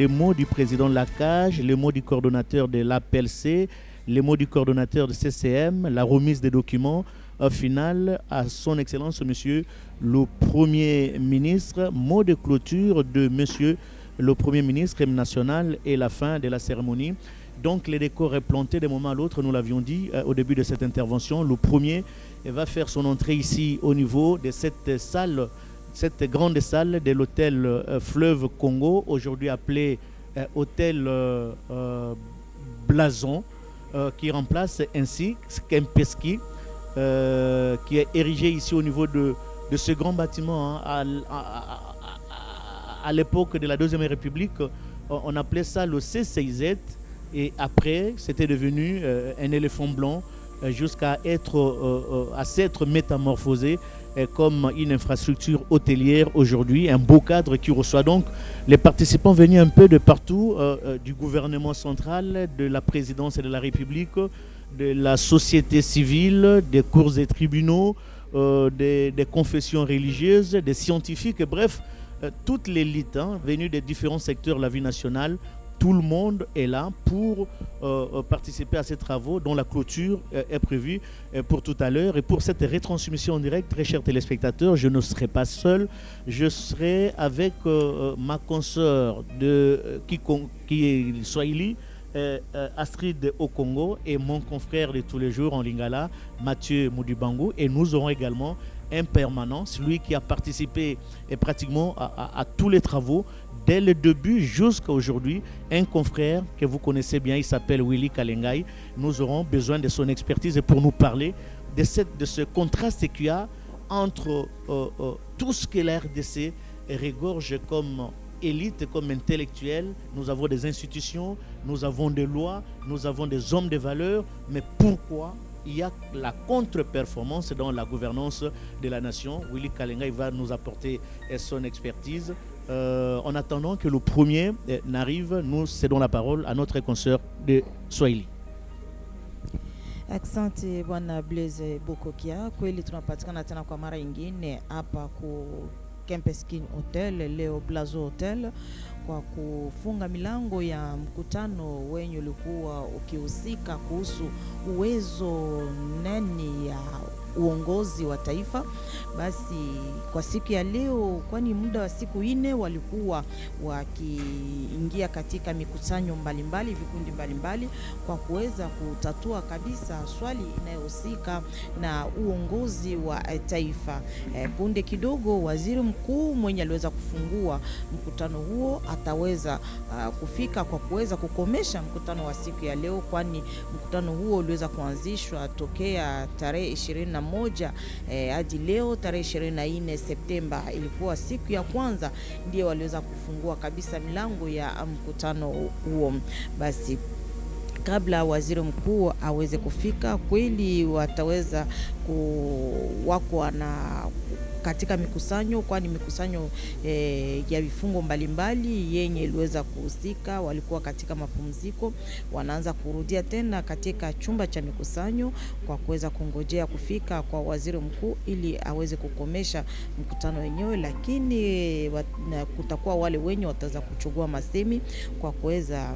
les mots du président de la CAGE, les mots du coordonnateur de l'APLC, les mots du coordonnateur de CCM, la remise des documents finale à son Excellence Monsieur le Premier ministre, mot de clôture de Monsieur le Premier ministre national et la fin de la cérémonie. Donc les décors est planté d'un moment à l'autre, nous l'avions dit au début de cette intervention. Le premier va faire son entrée ici au niveau de cette salle, cette grande salle de l'hôtel Fleuve Congo, aujourd'hui appelé hôtel Blason, qui remplace ainsi Kempinski, qui est érigé ici au niveau de ce grand bâtiment. À l'époque de la Deuxième République, on appelait ça le CCZ. Et après, c'était devenu un éléphant blanc jusqu'à s'être métamorphosé comme une infrastructure hôtelière aujourd'hui, un beau cadre qui reçoit donc les participants venus un peu de partout, du gouvernement central, de la présidence de la République, de la société civile, des cours et tribunaux, des confessions religieuses, des scientifiques, bref, toute l'élite venue des différents secteurs de la vie nationale. Tout le monde est là pour participer à ces travaux dont la clôture est prévue pour tout à l'heure. Et pour cette retransmission en direct, très chers téléspectateurs, je ne serai pas seul. Je serai avec ma consoeur qui est Swahili, Astrid Okongo, et mon confrère de tous les jours en Lingala, Mathieu Moudibangu. Et nous aurons également un permanent, celui qui a participé pratiquement à tous les travaux dès le début jusqu'à aujourd'hui, un confrère que vous connaissez bien, il s'appelle Willy Kalengai. Nous aurons besoin de son expertise pour nous parler de ce contraste qu'il y a entre tout ce que la RDC regorge comme élite, comme intellectuel. Nous avons des institutions, nous avons des lois, nous avons des hommes de valeur, mais pourquoi il y a la contre-performance dans la gouvernance de la nation? Willy Kalengai va nous apporter son expertise. En attendant que le premier n'arrive, nous cédons la parole à notre consoeur de Swahili. Asante Bwana Blaise Bokokia, kweli tunapatikana tena kwa mara nyingine hapa ku Kempinski Hotel, Leo Blazo Hotel, kwa kufunga milango ya mkutano wenye ulikuwa ukihusika kuhusu uwezo nani ya uongozi wa taifa. Basi kwa siku ya leo, kwani muda wa siku 4 walikuwa wakiingia katika mikusanyo mbalimbali, vikundi mbalimbali, kwa kuweza kutatua kabisa swali inayohusika na uongozi wa taifa. Punde kidogo waziri mkuu mwenye aliweza kufungua mkutano huo ataweza kufika kwa kuweza kukomesha mkutano wa siku ya leo, kwani mkutano huo uliweza kuanzishwa tokea tarehe 21 hadi leo tarehe 24 Septemba. Ilikuwa siku ya kwanza ndio waliweza kufungua kabisa milango ya mkutano huo. Basi kabla waziri mkuu aweze kufika, kweli wataweza wako na katika mikusanyo, kwani mikusanyo ya vifungo mbalimbali yenye iliweza kuhusika walikuwa katika mapumziko, wanaanza kurudia tena katika chumba cha mikusanyo kwa kuweza kungojea kufika kwa waziri mkuu ili aweze kukomesha mkutano wenyewe. Lakini kutakuwa wale wenye wataweza kuchukua masemi kwa kuweza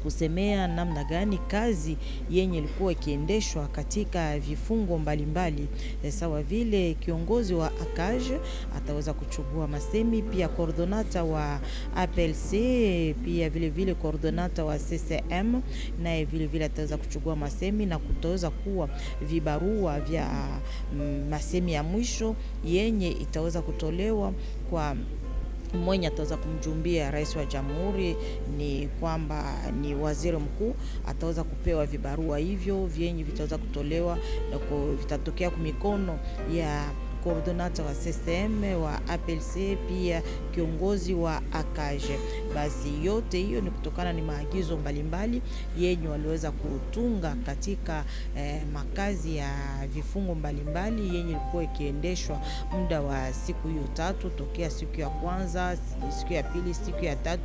kusemea namna gani kazi yenye ilikuwa ikiendeshwa katika vifungo mbalimbali. Sawa vile kiongozi wa ACAJ ataweza kuchukua masemi, pia coordonata wa APLC, pia vile vile coordonata wa CCM naye vile vile ataweza kuchukua masemi, na kutaweza kuwa vibarua vya masemi ya mwisho yenye itaweza kutolewa kwa mwenye ataweza kumjumbia rais wa jamhuri. Ni kwamba ni waziri mkuu ataweza kupewa vibarua hivyo vyenye vitaweza kutolewa na vitatokea kwa mikono ya coordinator wa CCM wa APLC, pia kiongozi wa ACAJ. Basi yote hiyo ni kutokana ni maagizo mbalimbali yenye waliweza kutunga katika makazi ya vifungo mbalimbali yenye ilikuwa ikiendeshwa muda wa siku hiyo 3, tokea siku ya kwanza, siku ya pili, siku ya 3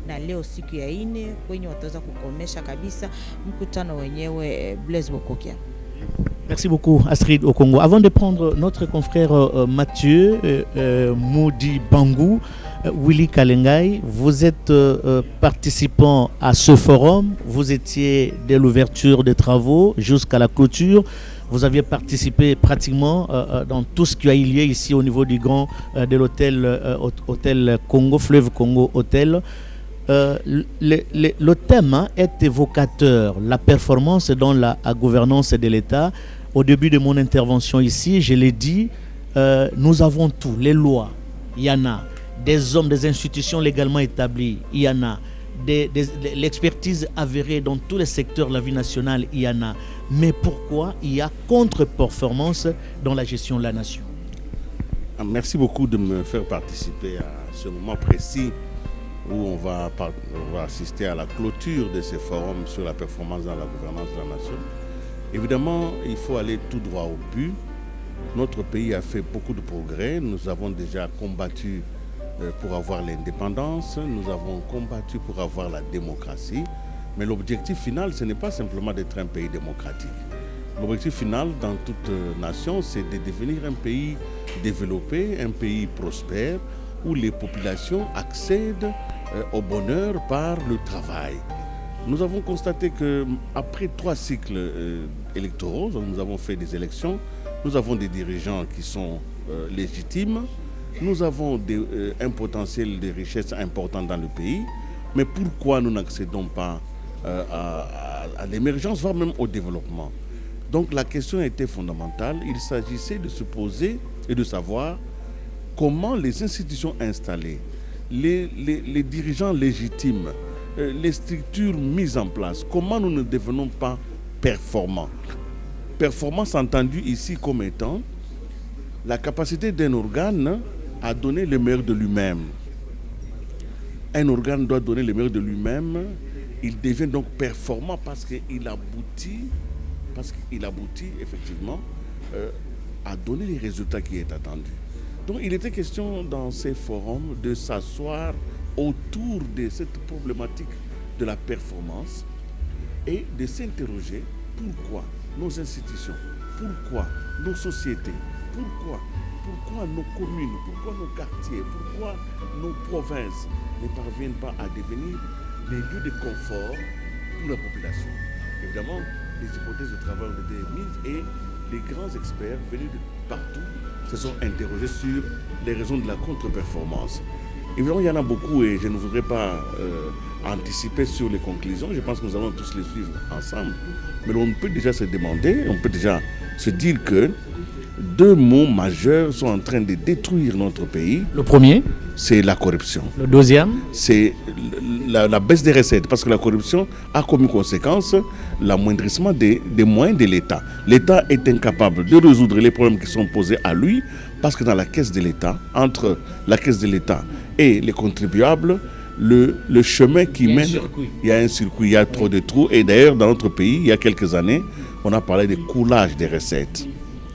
na leo siku ya 4, kwenye wataweza kukomesha kabisa mkutano wenyewe. Blaise Bokokia. Merci beaucoup Astrid Okongo. Avant de prendre notre confrère Mathieu Moudibangu, Willy Kalengai, vous êtes participant à ce forum. Vous étiez dès l'ouverture des travaux jusqu'à la clôture. Vous aviez participé pratiquement dans tout ce qui a eu lieu ici au niveau du grand de l'hôtel hôtel Congo, Fleuve Congo Hôtel. Le thème est évocateur, la performance dans la gouvernance de l'État. Au début de mon intervention ici, je l'ai dit, nous avons tout, les lois, il y en a, des hommes, des institutions légalement établies, il y en a, l'expertise avérée dans tous les secteurs de la vie nationale, il y en a. Mais pourquoi il y a contre-performance dans la gestion de la nation? Merci beaucoup de me faire participer à ce moment précis où on va assister à la clôture de ces forums sur la performance dans la gouvernance de la nation. Évidemment, il faut aller tout droit au but. Notre pays a fait beaucoup de progrès. Nous avons déjà combattu pour avoir l'indépendance. Nous avons combattu pour avoir la démocratie. Mais l'objectif final, ce n'est pas simplement d'être un pays démocratique. L'objectif final dans toute nation, c'est de devenir un pays développé, un pays prospère, où les populations accèdent au bonheur par le travail. Nous avons constaté qu'après 3 cycles électoraux, donc nous avons fait des élections, nous avons des dirigeants qui sont légitimes, nous avons un potentiel de richesse important dans le pays, mais pourquoi nous n'accédons pas à l'émergence, voire même au développement? Donc la question était fondamentale. Il s'agissait de se poser et de savoir comment les institutions installées, les dirigeants légitimes, les structures mises en place, comment nous ne devenons pas performants. Performance entendue ici comme étant la capacité d'un organe à donner le meilleur de lui-même. Un organe doit donner le meilleur de lui-même. Il devient donc performant parce qu'il aboutit effectivement à donner les résultats qui est attendu. Donc il était question dans ces forums de s'asseoir autour de cette problématique de la performance et de s'interroger pourquoi nos institutions, pourquoi nos sociétés, pourquoi nos communes, pourquoi nos quartiers, pourquoi nos provinces ne parviennent pas à devenir des lieux de confort pour la population. Évidemment, les hypothèses de travail ont été mises et les grands experts venus de partout se sont interrogés sur les raisons de la contre-performance. Évidemment, il y en a beaucoup et je ne voudrais pas anticiper sur les conclusions. Je pense que nous allons tous les suivre ensemble. Mais on peut déjà se demander, on peut déjà se dire que 2 maux majeurs sont en train de détruire notre pays. Le premier, c'est la corruption. Le deuxième, c'est la baisse des recettes, parce que la corruption a comme conséquence l'amoindrissement des moyens de l'État. L'État est incapable de résoudre les problèmes qui sont posés à lui, parce que dans la caisse de l'État, entre la caisse de l'État et les contribuables, le chemin qui mène, il y a un circuit, il y a trop de trous. Et d'ailleurs, dans notre pays, il y a quelques années, on a parlé de coulage des recettes.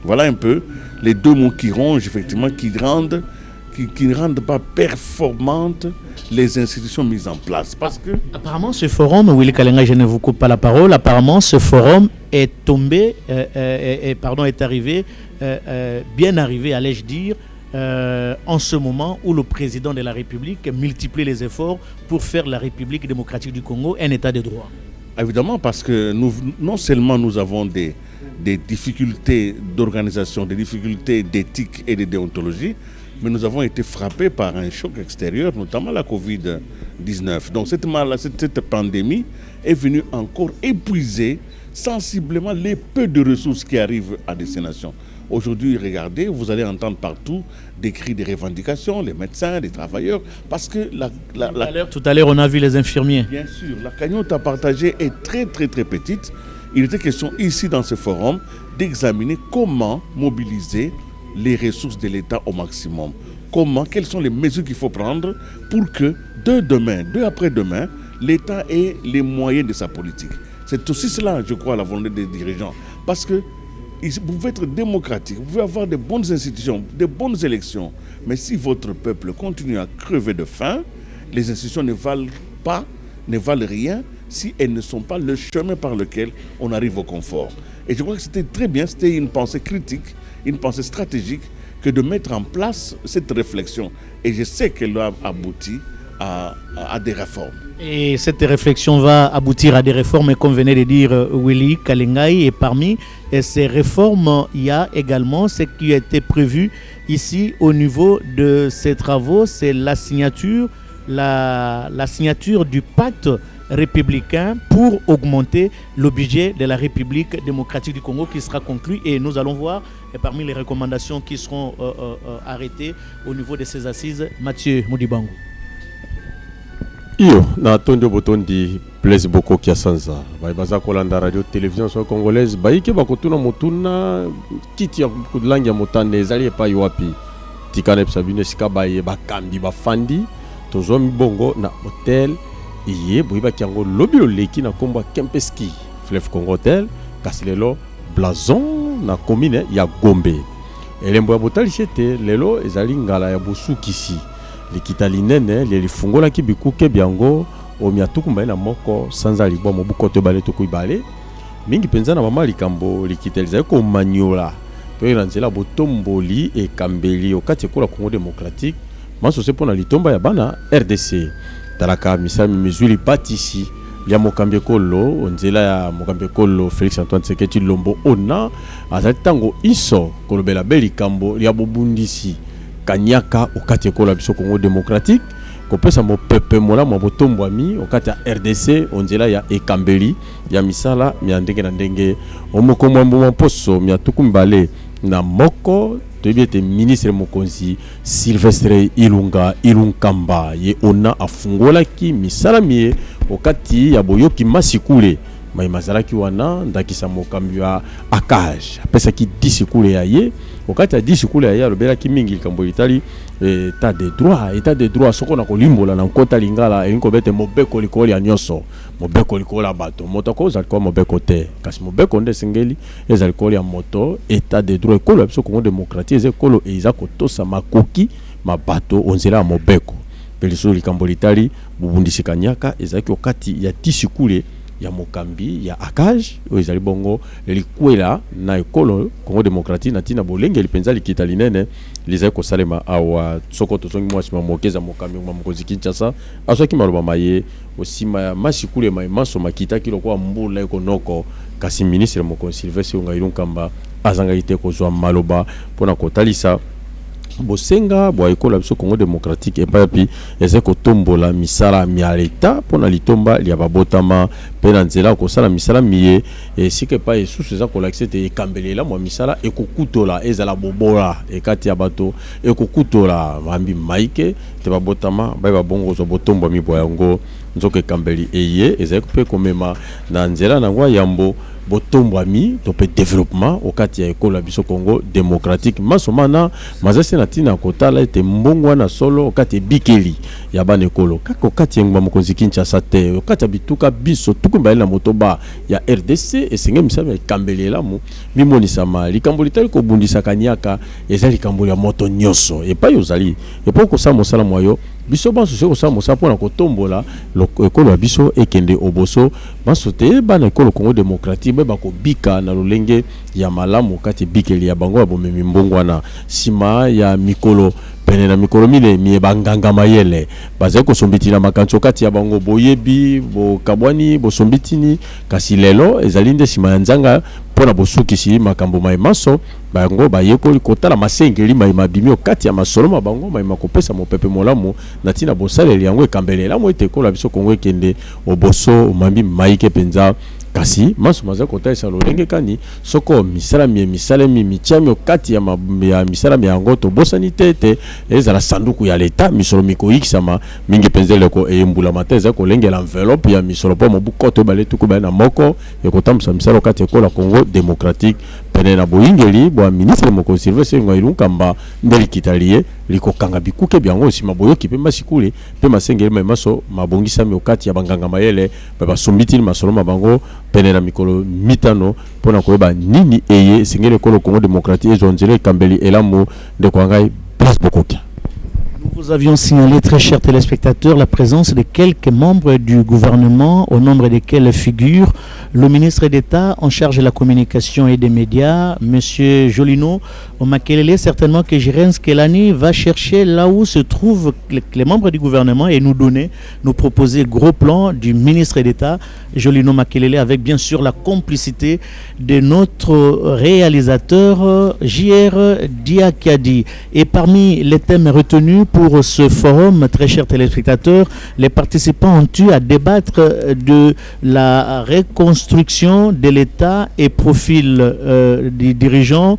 Voilà un peu les 2 mots qui rongent, effectivement, qui ne rendent pas performantes les institutions mises en place. Parce que apparemment, ce forum, Willy Kalengai, je ne vous coupe pas la parole, apparemment, ce forum est tombé, est arrivé, bien arrivé, allais-je dire, en ce moment où le président de la République multiplie les efforts pour faire la République démocratique du Congo un état de droit. Évidemment, parce que non seulement nous avons des difficultés d'organisation, des difficultés d'éthique et de déontologie, mais nous avons été frappés par un choc extérieur, notamment la Covid-19. Donc cette pandémie est venue encore épuiser sensiblement les peu de ressources qui arrivent à destination. Aujourd'hui, regardez, vous allez entendre partout des cris de revendications, les médecins, les travailleurs, parce que tout à l'heure, on a vu les infirmiers. Bien sûr, la cagnotte à partager est très petite. Il était question ici dans ce forum d'examiner comment mobiliser les ressources de l'État au maximum. Quelles sont les mesures qu'il faut prendre pour que demain, après-demain, l'État ait les moyens de sa politique. C'est aussi cela, je crois, la volonté des dirigeants. Parce que vous pouvez être démocratique, vous pouvez avoir de bonnes institutions, de bonnes élections, mais si votre peuple continue à crever de faim, les institutions ne valent rien si elles ne sont pas le chemin par lequel on arrive au confort. Et je crois que c'était très bien, c'était une pensée critique, une pensée stratégique que de mettre en place cette réflexion. Et je sais qu'elle doit aboutir à des réformes. Et cette réflexion va aboutir à des réformes, comme venait de dire Willy Kalengai. Et parmi ces réformes, il y a également ce qui a été prévu ici au niveau de ces travaux, c'est la signature du pacte républicain pour augmenter le budget de la République démocratique du Congo qui sera conclu. Et nous allons voir parmi les recommandations qui seront arrêtées au niveau de ces assises. Mathieu Modibango. Iyo na tondo botondi Blaise Boko Kiasanza baza kolanda radio télévision so congolaise baike bakotuna motuna kiti ya langi ya motane ezali epai wapi tikana ebisabine sika baye bakambi bafandi tozomi bongo na hotel iye boyiba kiango lobilo leki na komba Kempeski Fleuve Congo Hotel kasi lelo Blazon na commune ya Gombe elembo ya botalishete lelo ezali ngala ya bosukisi likitali nene lifungola ki bikuke byango omiatukumba na moko sanza libwa mobukoto bale to kuibale mingi penza na mama likambo likitaliza ko manyola pe na nzela botomboli e kambeli okati kola Congo démocratique maso se pona litomba ya bana RDC talaka misami mizuli patisi ya mokambe kolo onzela ya mokambe kolo Félix Antoine Tshisekedi Lombo ona azali tango iso kolobela belikambo ya bobundisi Kanyaka okati kola biso Congo démocratique kopesa mo pepe mola mo botombo ami okati ya RDC onzela ya ekambeli ya misala mi ndenge na ndenge omokomwa mbo poso mi atukumbale na moko tobiete ministre mokonzi Sylvestre Ilunkamba ye ona afungola ki misala mi okati ya boyoki masikule mai mazalaki wana ndakisa mokambi wa akaj pesa ki disikule ya ye okati ya disikule ya ye alobela ki mingi likambo litali état de droit soko na kolimbola na nkota lingala elinko bete mobeko likoli ya nyoso mobeko likoli ya bato moto ko zali ko mobeko te kasi mobeko nde sengeli ezali ko ya moto état de droit ekolo biso Congo démocratique ezekolo eza kotosa makoki mabato onzela ya mobeko peliso likambo litali bubundisi Kanyaka ezaki okati ya disikule ya mokambi ya akaj ezali bongo likwela na ekolo Congo démocratique na tina bolenge lipenza likita linene lizai ko salema awa soko tozongi mwasima mokeza mokambi mokozi Kinshasa aswaki maloba maye osima ya masikule mai maso makita kilo kwa mbula ekonoko kasi ministre mokonzi Sylvestre Ilunkamba azanga ite kozwa maloba pona kotalisa bosenga bwa ekola biso Congo démocratique epapi ezeko tombola misala mi leta pona litomba lia babotama pena nzela ko sala misala miye sike pa esusu za ko laxete ekambelela mwa misala ekokutola ezala bobola ekati ya bato ekokutola mambi maike te babotama ba babongo zo botombo mi bwa yango nzoke ekambeli eye ezeko pe komema na nzela na ngwa yambo botombwami to pe développement okati ya ekola biso Congo démocratique masomana mazase na tina kotala ete mbongwa na solo okati bikeli ya bana ekolo kako okati ngwa mokonzi Kinshasa te okati bituka biso tukumba na motoba ya RDC esenge misama ekambelela mu mimonisama likambo litali ko bundisa Kanyaka ezali likambo ya moto nyoso epa yozali epa ko sa mosala moyo biso banso se ko sa mosala pona kotombola ekolo biso ekende oboso banso te bana ekolo Congo démocratique ba ko bika na lolenge ya malamu kati bikeli ya bango abomemi mbongwana sima ya mikolo pene na mikolo mile mie banganga mayele baze ko sombiti na makancho kati ya bango boyebi bo kabwani bo sombitini kasi lelo ezalinde sima ya nzanga pona bosukisi makambo mai maso bango bayeko kotala masengeli mai mabimi okati ya masolo mabango mai makopesa mopepe molamu na tina bosaleli yango ekambelela mo ete kola biso Kongo ekende oboso mambi maike penza kasi maso maza kotaisa lolenge kani soko misalami michami okati ya misalami yango to bosani tete ezala sanduku ya leta misolo mikoyikisama mingi penzele ko eyembula mateza ko lengela enveloppe ya misolo po mobukoto baletu ko bana moko ekotamsa misalo kati ekola Congo démocratique pene na boingeli bo ministre moko Sylvestre Ilunkamba ndeli kitalie likokanga bikuke byango sima boyoki pe masikule pe masengeli mai maso mabongisa mi okati ya banganga mayele ba sombiti masolo mabango pene na mikolo mitano pona koyeba nini eye sengeli ekolo Congo démocratique ezonzele kambeli elamu de kwangai place bokokia. Nous Nous avions signalé, très chers téléspectateurs, la présence de quelques membres du gouvernement, au nombre desquels figure le ministre d'État en charge de la communication et des médias, M. Jolino Makelele. Certainement que Jirens Kelani va chercher là où se trouvent les membres du gouvernement et nous proposer le gros plan du ministre d'État, Jolino Makelele, avec bien sûr la complicité de notre réalisateur J.R. Diakadi. Et parmi les thèmes retenus pour ce forum, très chers téléspectateurs, les participants ont eu à débattre de la reconstruction de l'État et profil des dirigeants,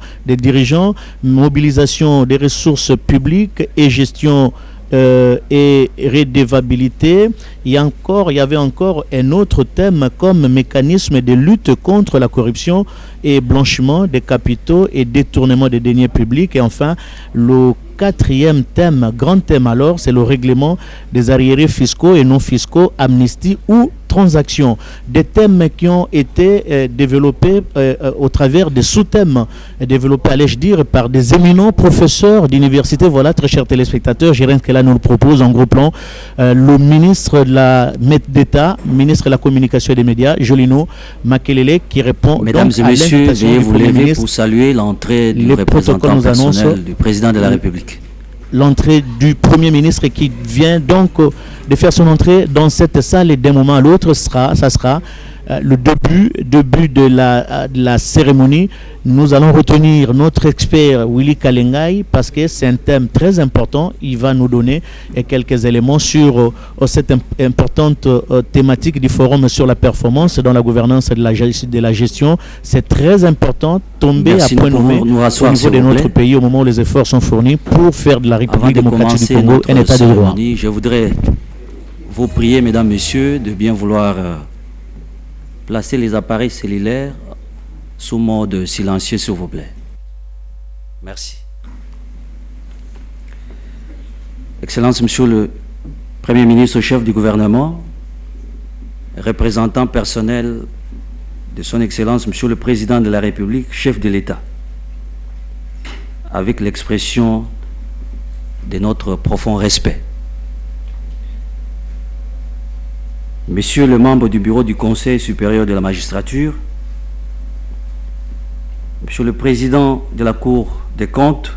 mobilisation des ressources publiques et gestion et redevabilité. Il y avait encore un autre thème comme mécanisme de lutte contre la corruption et blanchiment des capitaux et détournement des deniers publics. Et enfin, le quatrième thème, grand thème alors, c'est le règlement des arriérés fiscaux et non fiscaux, amnistie ou transactions. Des thèmes qui ont été développés au travers des sous-thèmes développés, allais-je dire, par des éminents professeurs d'université. Voilà, très chers téléspectateurs, Jérém Kela nous le propose en gros plan. Le ministre d'État, ministre de la communication et des médias, Jolino Makelele, qui répond. Mesdames donc et messieurs, veuillez vous lever pour saluer l'entrée du représentant personnel du président de la République. L'entrée du Premier ministre qui vient donc de faire son entrée dans cette salle, et d'un moment à l'autre, ça sera le début de la cérémonie. Nous allons retenir notre expert Willy Kalengai parce que c'est un thème très important. Il va nous donner quelques éléments sur cette importante thématique du forum sur la performance dans la gouvernance de la gestion. C'est très important, tomber à point nommé au niveau de notre pays au moment où les efforts sont fournis pour faire de la République démocratique du Congo un état de droit. Je voudrais vous prier, mesdames, messieurs, de bien vouloir placer les appareils cellulaires sous mode silencieux, s'il vous plaît. Merci. Excellence, Monsieur le Premier ministre, chef du gouvernement, représentant personnel de son Excellence, Monsieur le Président de la République, chef de l'État, avec l'expression de notre profond respect. Messieurs les membres du bureau du Conseil supérieur de la magistrature, Monsieur le Président de la Cour des comptes,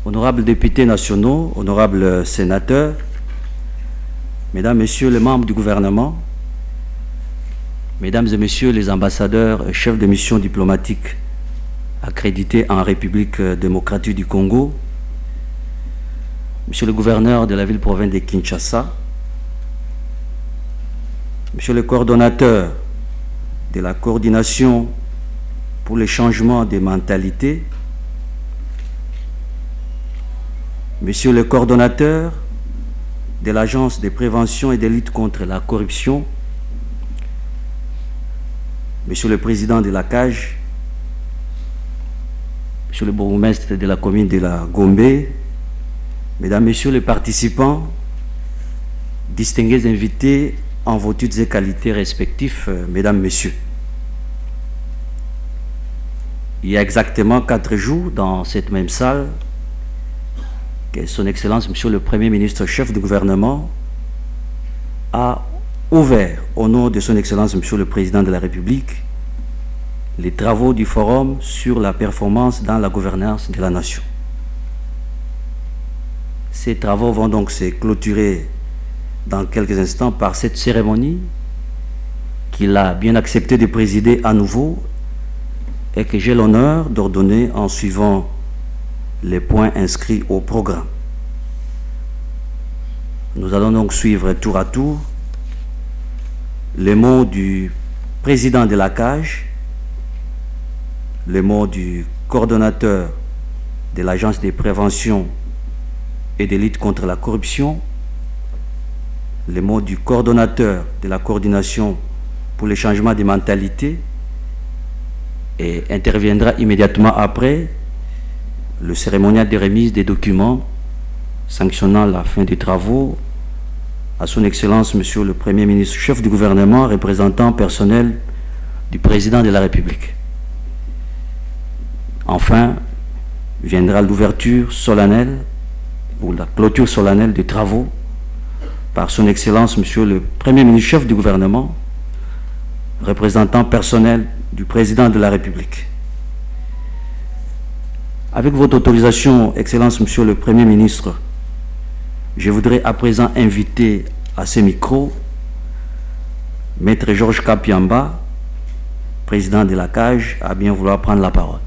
honorables députés nationaux, honorables sénateurs, Mesdames, Messieurs les membres du gouvernement, Mesdames et Messieurs les ambassadeurs, chefs de mission diplomatique accrédités en République démocratique du Congo, Monsieur le gouverneur de la ville-province de Kinshasa, Monsieur le coordonnateur de la coordination pour le changement des mentalités, Monsieur le coordonnateur de l'Agence de prévention et de lutte contre la corruption, Monsieur le président de la CAGE, Monsieur le bourgmestre de la commune de la Gombe, Mesdames, Messieurs les participants, distingués invités en vos titres et qualités respectifs, Mesdames, Messieurs. Il y a exactement 4 jours, dans cette même salle, que Son Excellence, Monsieur le Premier ministre, chef du gouvernement, a ouvert, au nom de Son Excellence, Monsieur le Président de la République, les travaux du Forum sur la performance dans la gouvernance de la nation. Ces travaux vont donc se clôturer dans quelques instants par cette cérémonie qu'il a bien accepté de présider à nouveau et que j'ai l'honneur d'ordonner en suivant les points inscrits au programme. Nous allons donc suivre tour à tour les mots du président de la CAGE, les mots du coordonnateur de l'Agence de prévention et de lutte contre la corruption, les mots du coordonnateur de la coordination pour le changement des mentalités, et interviendra immédiatement après le cérémonial de remise des documents sanctionnant la fin des travaux à Son Excellence, Monsieur le Premier ministre, chef du gouvernement, représentant personnel du Président de la République. Enfin, viendra l'ouverture solennelle pour la clôture solennelle des travaux par son Excellence, Monsieur le Premier ministre, chef du gouvernement, représentant personnel du Président de la République. Avec votre autorisation, Excellence, Monsieur le Premier ministre, je voudrais à présent inviter à ce micro Maître Georges Kapiamba, président de la CAGE, à bien vouloir prendre la parole.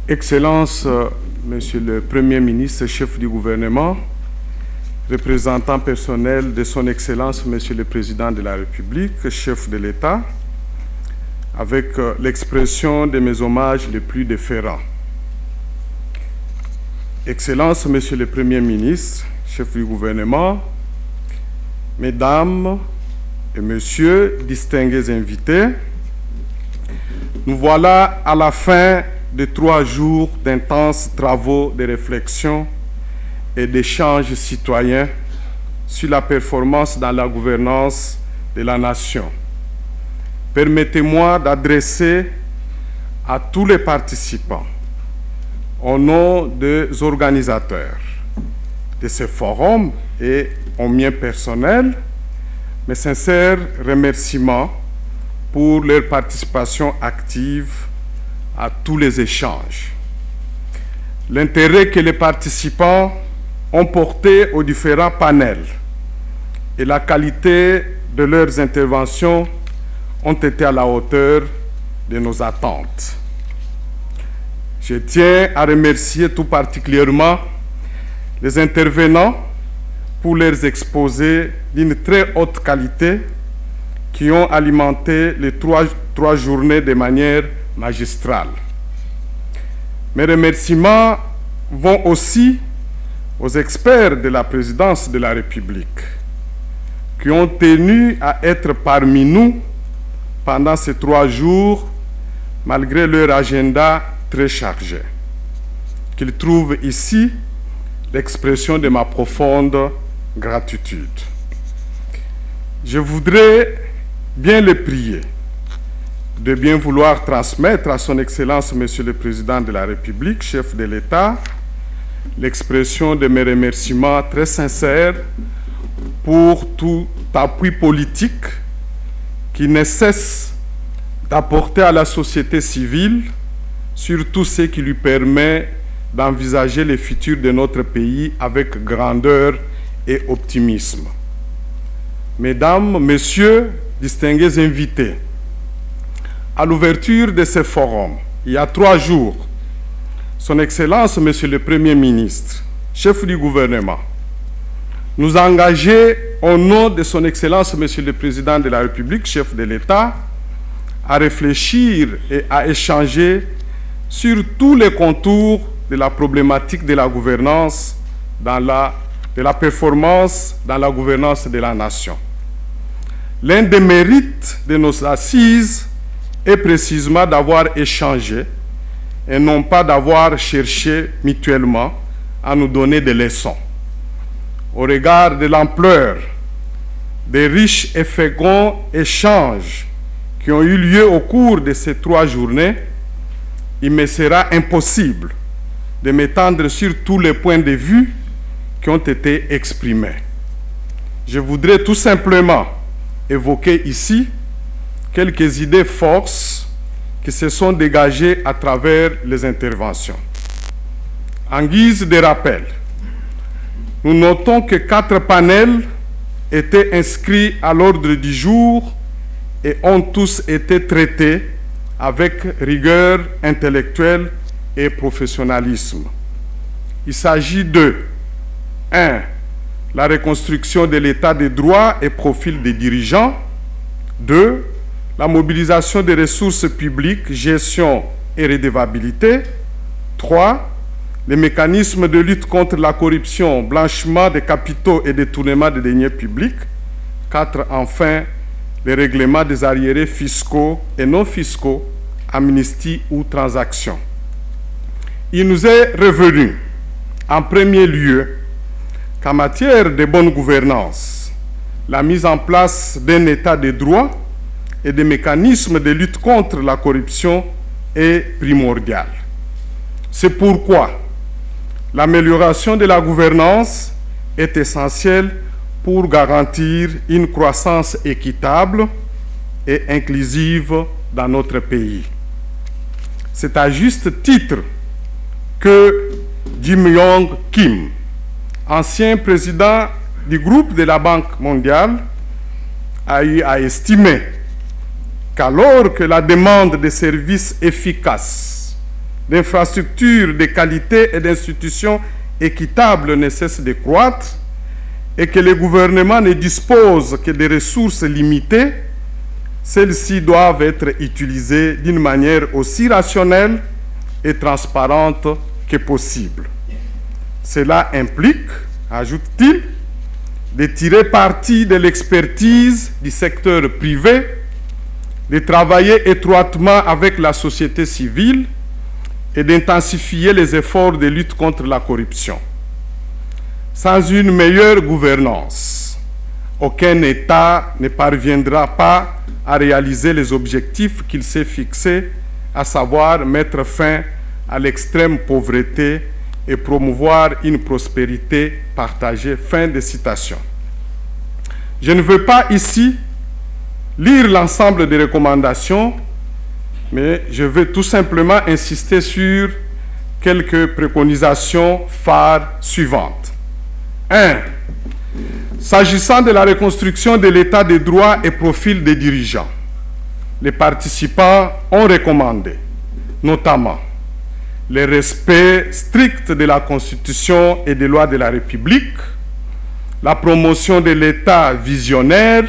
Excellence, Monsieur le Premier ministre, chef du gouvernement, représentant personnel de son Excellence, Monsieur le Président de la République, chef de l'État, avec l'expression de mes hommages les plus déférents. Excellence, Monsieur le Premier ministre, chef du gouvernement, Mesdames et Messieurs, distingués invités, nous voilà à la fin de 3 jours d'intenses travaux de réflexion et d'échanges citoyens sur la performance dans la gouvernance de la nation. Permettez-moi d'adresser à tous les participants, au nom des organisateurs de ce forum et au mien personnel, mes sincères remerciements pour leur participation active à tous les échanges. L'intérêt que les participants ont porté aux différents panels et la qualité de leurs interventions ont été à la hauteur de nos attentes. Je tiens à remercier tout particulièrement les intervenants pour leurs exposés d'une très haute qualité qui ont alimenté les trois journées de manière magistrale. Mes remerciements vont aussi aux experts de la présidence de la République qui ont tenu à être parmi nous pendant ces 3 jours malgré leur agenda très chargé. Qu'ils trouvent ici l'expression de ma profonde gratitude. Je voudrais bien les prier de bien vouloir transmettre à son Excellence, Monsieur le Président de la République, chef de l'État, l'expression de mes remerciements très sincères pour tout appui politique qui ne cesse d'apporter à la société civile sur tout ce qui lui permet d'envisager le futur de notre pays avec grandeur et optimisme. Mesdames, Messieurs, distingués invités, à l'ouverture de ce forum, il y a 3 jours, son Excellence, Monsieur le Premier ministre, chef du gouvernement, nous a engagés au nom de son Excellence, Monsieur le Président de la République, chef de l'État, à réfléchir et à échanger sur tous les contours de la problématique de la gouvernance, de la performance dans la gouvernance de la nation. L'un des mérites de nos assises est précisément d'avoir échangé et non pas d'avoir cherché mutuellement à nous donner des leçons. Au regard de l'ampleur des riches et féconds échanges qui ont eu lieu au cours de ces 3 journées, il me sera impossible de m'étendre sur tous les points de vue qui ont été exprimés. Je voudrais tout simplement évoquer ici quelques idées forces qui se sont dégagées à travers les interventions. En guise de rappel, nous notons que 4 panels étaient inscrits à l'ordre du jour et ont tous été traités avec rigueur intellectuelle et professionnalisme. Il s'agit de 1. La reconstruction de l'état de droit et profil des dirigeants. 2. La mobilisation des ressources publiques, gestion et redevabilité. 3. Les mécanismes de lutte contre la corruption, blanchiment des capitaux et détournement des deniers publics. 4. Enfin, les règlements des arriérés fiscaux et non fiscaux, amnistie ou transactions. il nous est revenu, en premier lieu, qu'en matière de bonne gouvernance, la mise en place d'un état de droit et des mécanismes de lutte contre la corruption est primordiale. C'est pourquoi l'amélioration de la gouvernance est essentielle pour garantir une croissance équitable et inclusive dans notre pays. C'est à juste titre que Jim Yong Kim, ancien président du groupe de la Banque mondiale, a eu à estimer qu'alors que la demande de services efficaces, d'infrastructures de qualité et d'institutions équitables ne cesse de croître et que les gouvernements ne disposent que de ressources limitées, celles-ci doivent être utilisées d'une manière aussi rationnelle et transparente que possible. Cela implique, ajoute-t-il, de tirer parti de l'expertise du secteur privé, de travailler étroitement avec la société civile et d'intensifier les efforts de lutte contre la corruption. Sans une meilleure gouvernance, aucun État ne parviendra pas à réaliser les objectifs qu'il s'est fixés, à savoir mettre fin à l'extrême pauvreté et promouvoir une prospérité partagée. Fin de citation. Je ne veux pas ici lire l'ensemble des recommandations, mais je veux tout simplement insister sur quelques préconisations phares suivantes. 1. S'agissant de la reconstruction de l'état de droit et profil des dirigeants, les participants ont recommandé, notamment, le respect strict de la Constitution et des lois de la République, la promotion de l'État visionnaire,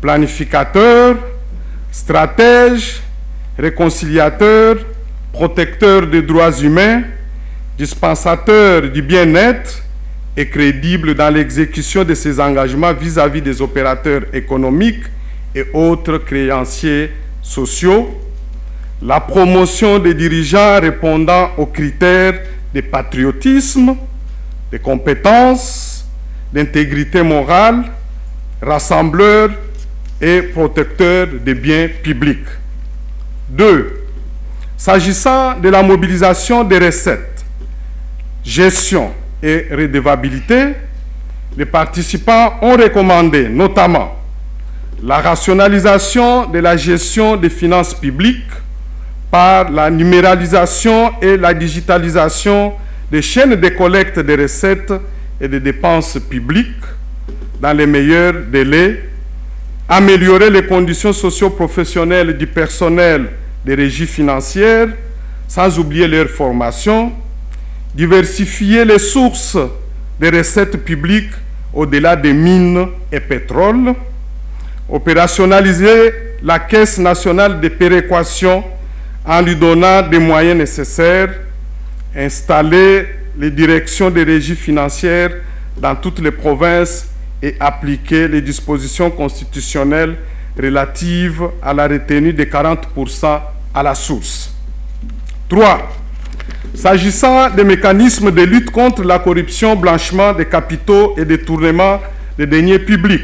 planificateur, stratège, réconciliateur, protecteur des droits humains, dispensateur du bien-être et crédible dans l'exécution de ses engagements vis-à-vis des opérateurs économiques et autres créanciers sociaux, la promotion des dirigeants répondant aux critères de patriotisme, de compétence, d'intégrité morale, rassembleur et protecteur des biens publics. 2. S'agissant de la mobilisation des recettes, gestion et redevabilité, les participants ont recommandé notamment la rationalisation de la gestion des finances publiques par la numéralisation et la digitalisation des chaînes de collecte des recettes et des dépenses publiques dans les meilleurs délais, améliorer les conditions socio-professionnelles du personnel des régies financières, sans oublier leur formation, diversifier les sources des recettes publiques au-delà des mines et pétrole, opérationnaliser la Caisse nationale de péréquation en lui donnant des moyens nécessaires, installer les directions des régies financières dans toutes les provinces et appliquer les dispositions constitutionnelles relatives à la retenue de 40% à la source. 3. S'agissant des mécanismes de lutte contre la corruption, blanchiment des capitaux et détournement des deniers publics,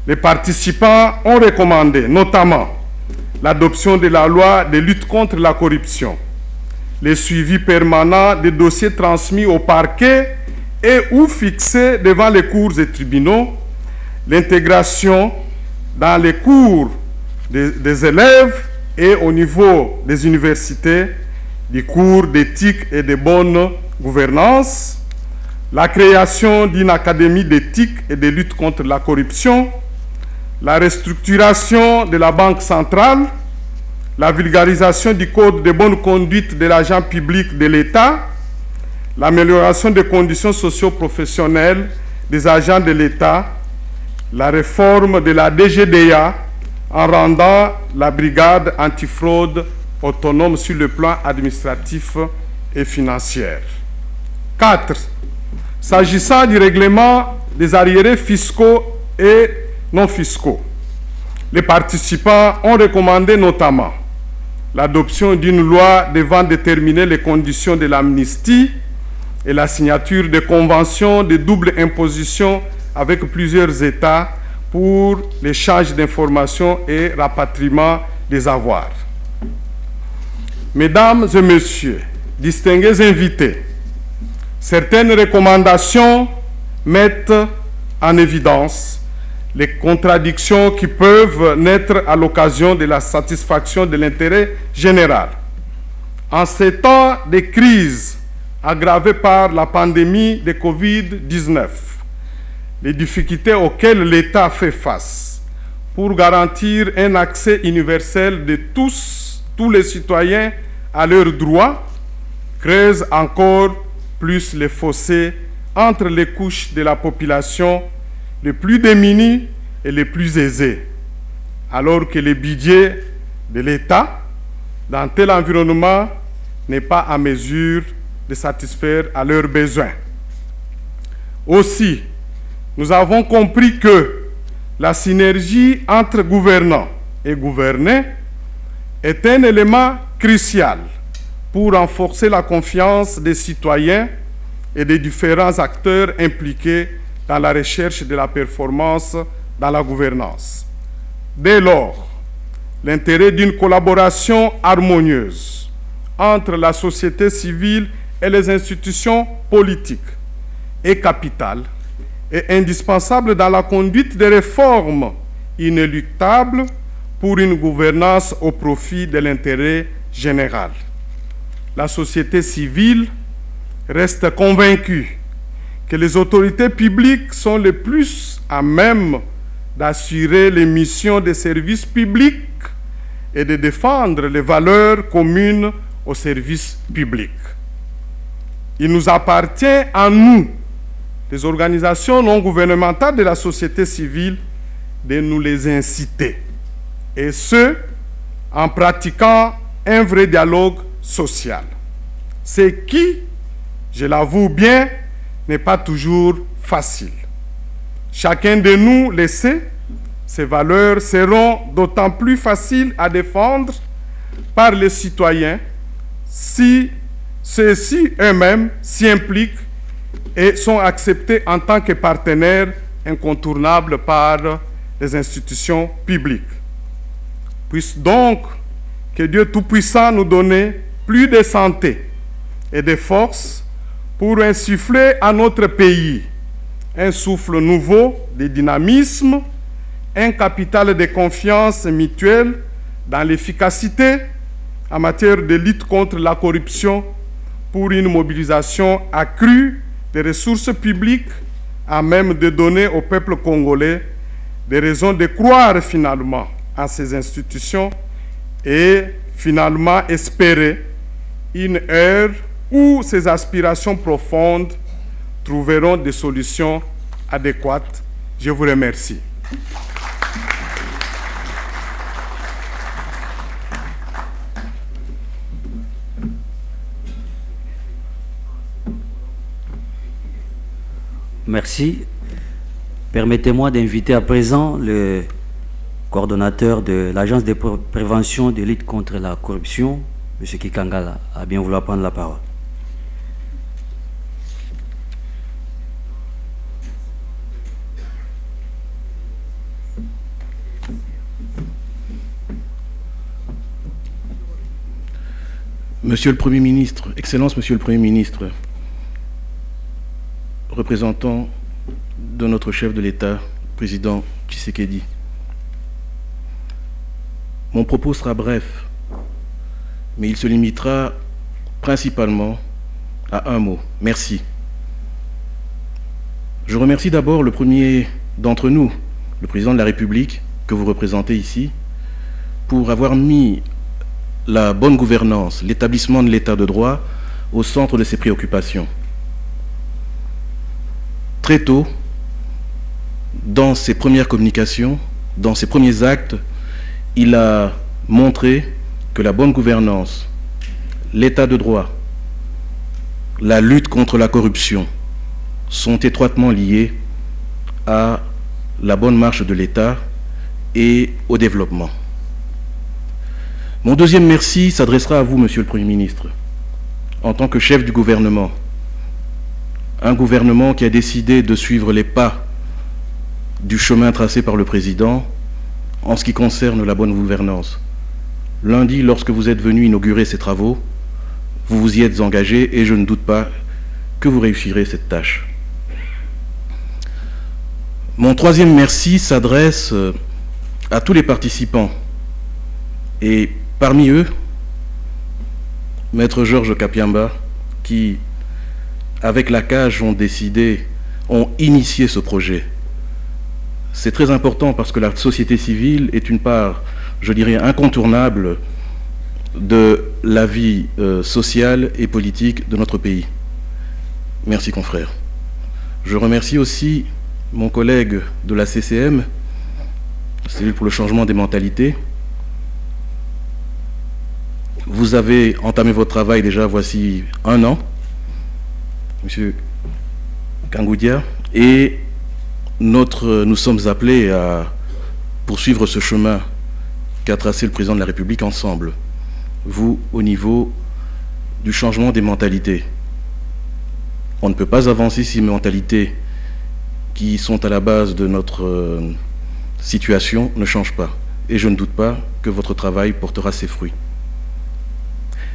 les participants ont recommandé notamment l'adoption de la loi de lutte contre la corruption, le suivi permanent des dossiers transmis au parquet et ou fixés devant les cours et tribunaux, l'intégration dans les cours des élèves et au niveau des universités des cours d'éthique et de bonne gouvernance, la création d'une académie d'éthique et de lutte contre la corruption, la restructuration de la Banque centrale, la vulgarisation du code de bonne conduite de l'agent public de l'État, l'amélioration des conditions socio-professionnelles des agents de l'État, la réforme de la DGDA en rendant la brigade antifraude autonome sur le plan administratif et financier. 4. S'agissant du règlement des arriérés fiscaux et non fiscaux, les participants ont recommandé notamment l'adoption d'une loi devant déterminer les conditions de l'amnistie et la signature de conventions de double imposition avec plusieurs États pour l'échange d'informations et rapatriement des avoirs. Mesdames et messieurs, distingués invités, certaines recommandations mettent en évidence les contradictions qui peuvent naître à l'occasion de la satisfaction de l'intérêt général. En ces temps de crise aggravée par la pandémie de Covid-19, les difficultés auxquelles l'État fait face pour garantir un accès universel de tous les citoyens à leurs droits creusent encore plus les fossés entre les couches de la population les plus démunies et les plus aisées, alors que le budget de l'État, dans tel environnement, n'est pas à mesure de satisfaire à leurs besoins. Aussi, nous avons compris que la synergie entre gouvernants et gouvernés est un élément crucial pour renforcer la confiance des citoyens et des différents acteurs impliqués dans la recherche de la performance dans la gouvernance. Dès lors, l'intérêt d'une collaboration harmonieuse entre la société civile et les institutions politiques est capital et indispensable dans la conduite des réformes inéluctables pour une gouvernance au profit de l'intérêt général. La société civile reste convaincue que les autorités publiques sont les plus à même d'assurer les missions des services publics et de défendre les valeurs communes au service public. Il nous appartient à nous, les organisations non gouvernementales de la société civile, de nous les inciter, et ce, en pratiquant un vrai dialogue social. Ce qui, je l'avoue bien, n'est pas toujours facile. Chacun de nous le sait, ces valeurs seront d'autant plus faciles à défendre par les citoyens si ceux-ci eux-mêmes s'y impliquent et sont acceptés en tant que partenaires incontournables par les institutions publiques. Puisse donc que Dieu Tout-Puissant nous donne plus de santé et de force pour insuffler à notre pays un souffle nouveau de dynamisme, un capital de confiance mutuelle dans l'efficacité en matière de lutte contre la corruption pour une mobilisation accrue des ressources publiques à même de donner au peuple congolais des raisons de croire finalement en ces institutions et finalement espérer une ère où ces aspirations profondes trouveront des solutions adéquates. Je vous remercie. Merci. Permettez-moi d'inviter à présent le coordonnateur de l'Agence de prévention de lutte contre la corruption, M. Kikangala, à bien vouloir prendre la parole. Monsieur le Premier ministre, Excellence Monsieur le Premier ministre, représentant de notre chef de l'État, président Tshisekedi, mon propos sera bref, mais il se limitera principalement à un mot: merci. Je remercie d'abord le premier d'entre nous, le président de la République, que vous représentez ici, pour avoir mis la bonne gouvernance, l'établissement de l'état de droit au centre de ses préoccupations. Très tôt, dans ses premières communications, dans ses premiers actes, il a montré que la bonne gouvernance, l'état de droit, la lutte contre la corruption sont étroitement liés à la bonne marche de l'État et au développement. Mon deuxième merci s'adressera à vous, Monsieur le Premier ministre, en tant que chef du gouvernement. Un gouvernement qui a décidé de suivre les pas du chemin tracé par le Président en ce qui concerne la bonne gouvernance. Lundi, lorsque vous êtes venu inaugurer ces travaux, vous vous y êtes engagé et je ne doute pas que vous réussirez cette tâche. Mon troisième merci s'adresse à tous les participants et parmi eux, Maître Georges Kapiamba, qui, avec la CAGE, ont initié ce projet. C'est très important parce que la société civile est une part, je dirais, incontournable de la vie sociale et politique de notre pays. Merci, confrère. Je remercie aussi mon collègue de la CCM, cellule pour le changement des mentalités. Vous avez entamé votre travail déjà voici 1 an, Monsieur Kangoudia, et nous sommes appelés à poursuivre ce chemin qu'a tracé le Président de la République ensemble, vous, au niveau du changement des mentalités. On ne peut pas avancer si les mentalités qui sont à la base de notre situation ne changent pas. Et je ne doute pas que votre travail portera ses fruits.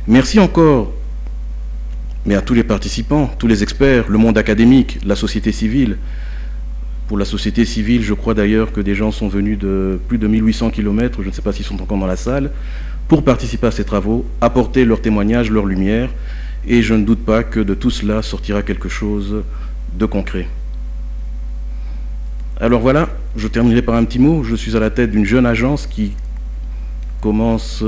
Merci encore, mais à tous les participants, tous les experts, le monde académique, la société civile. Pour la société civile, je crois d'ailleurs que des gens sont venus de plus de 1800 km, je ne sais pas s'ils sont encore dans la salle, pour participer à ces travaux, apporter leur témoignage, leur lumière, et je ne doute pas que de tout cela sortira quelque chose de concret. Alors voilà, je terminerai par un petit mot. Je suis à la tête d'une jeune agence qui commence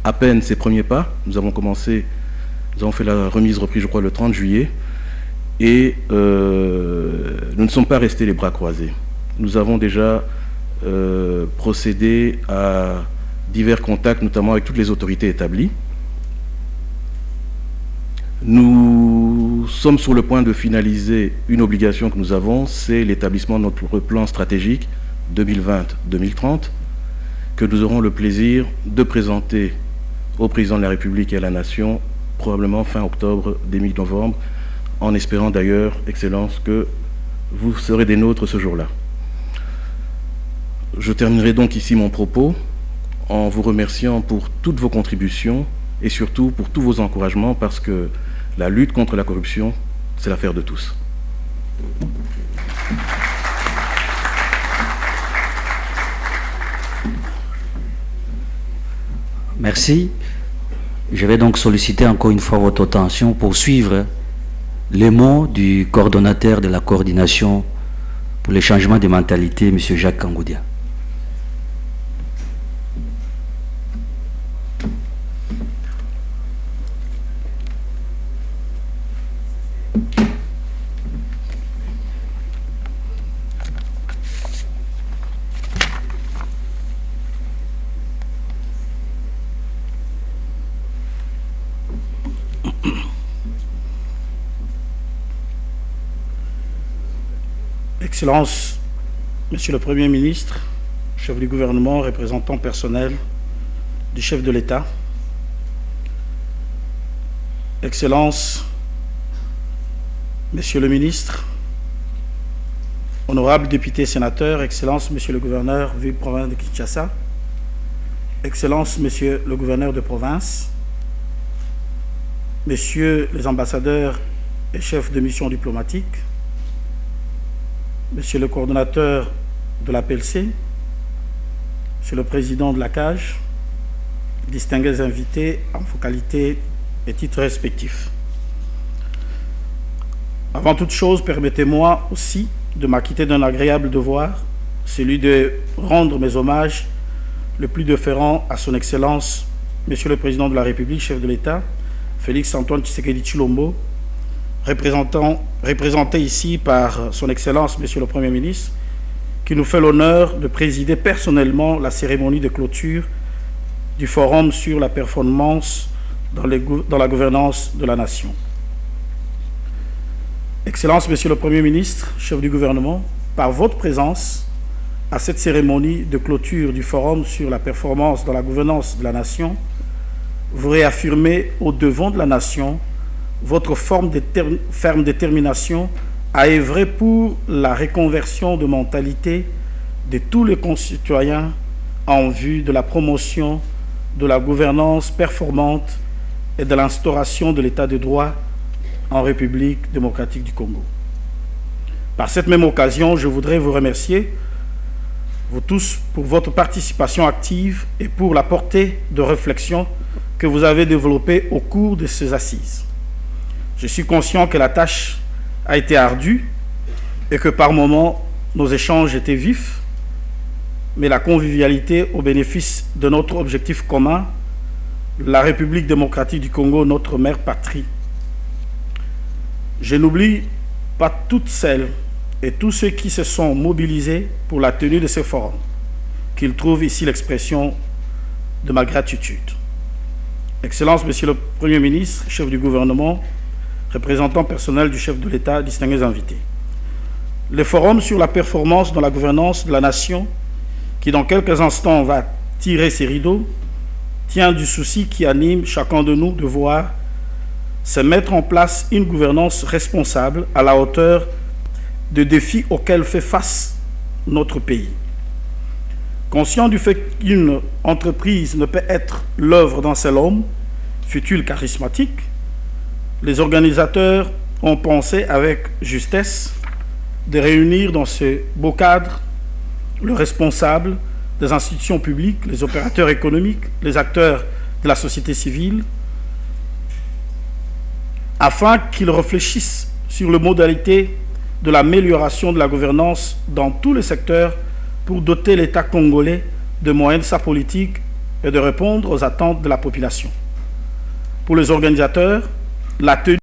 à peine ses premiers pas. Nous avons fait la remise-reprise, je crois, le 30 juillet. Et nous ne sommes pas restés les bras croisés. Nous avons déjà procédé à divers contacts, notamment avec toutes les autorités établies. Nous sommes sur le point de finaliser une obligation que nous avons, c'est l'établissement de notre plan stratégique 2020-2030, que nous aurons le plaisir de présenter au Président de la République et à la Nation, probablement fin octobre, début novembre, en espérant d'ailleurs, Excellence, que vous serez des nôtres ce jour-là. Je terminerai donc ici mon propos en vous remerciant pour toutes vos contributions et surtout pour tous vos encouragements, parce que la lutte contre la corruption, c'est l'affaire de tous. Merci. Je vais donc solliciter encore une fois votre attention pour suivre les mots du coordonnateur de la coordination pour les changements de mentalité, M. Jacques Kangoudia. Excellences, Monsieur le Premier ministre, chef du gouvernement, représentant personnel du chef de l'État, Excellences, Monsieur le ministre, honorables députés sénateurs, Excellences, Monsieur le gouverneur du province de Kinshasa, Excellences, Monsieur le gouverneur de province, Messieurs les ambassadeurs et chefs de mission diplomatique, Monsieur le coordonnateur de la PLC, Monsieur le président de la CAGE, distingués invités en vos qualités et titres respectifs. Avant toute chose, permettez-moi aussi de m'acquitter d'un agréable devoir, celui de rendre mes hommages le plus déférents à son Excellence, Monsieur le Président de la République, chef de l'État, Félix-Antoine Tshisekedi Tshilombo, représenté ici par son Excellence, Monsieur le Premier ministre, qui nous fait l'honneur de présider personnellement la cérémonie de clôture du Forum sur la performance dans la gouvernance de la nation. Excellence, Monsieur le Premier ministre, chef du gouvernement, par votre présence, à cette cérémonie de clôture du Forum sur la performance dans la gouvernance de la nation, vous réaffirmez au devant de la nation votre ferme détermination à œuvrer pour la reconversion de mentalité de tous les concitoyens en vue de la promotion de la gouvernance performante et de l'instauration de l'état de droit en République démocratique du Congo. Par cette même occasion, je voudrais vous remercier, vous tous, pour votre participation active et pour la portée de réflexion que vous avez développée au cours de ces assises. Je suis conscient que la tâche a été ardue et que par moments, nos échanges étaient vifs, mais la convivialité au bénéfice de notre objectif commun, la République démocratique du Congo, notre mère patrie. Je n'oublie pas toutes celles et tous ceux qui se sont mobilisés pour la tenue de ce forum, qu'ils trouvent ici l'expression de ma gratitude. Excellence, Monsieur le Premier ministre, chef du gouvernement, représentant personnel du chef de l'État, distingués invités. Le forum sur la performance dans la gouvernance de la nation, qui dans quelques instants va tirer ses rideaux, tient du souci qui anime chacun de nous de voir se mettre en place une gouvernance responsable à la hauteur des défis auxquels fait face notre pays. Conscient du fait qu'une entreprise ne peut être l'œuvre d'un seul homme, fut-il charismatique, les organisateurs ont pensé avec justesse de réunir dans ce beau cadre le responsable des institutions publiques, les opérateurs économiques, les acteurs de la société civile, afin qu'ils réfléchissent sur les modalités de l'amélioration de la gouvernance dans tous les secteurs pour doter l'État congolais de moyens de sa politique et de répondre aux attentes de la population. Pour les organisateurs, la tenue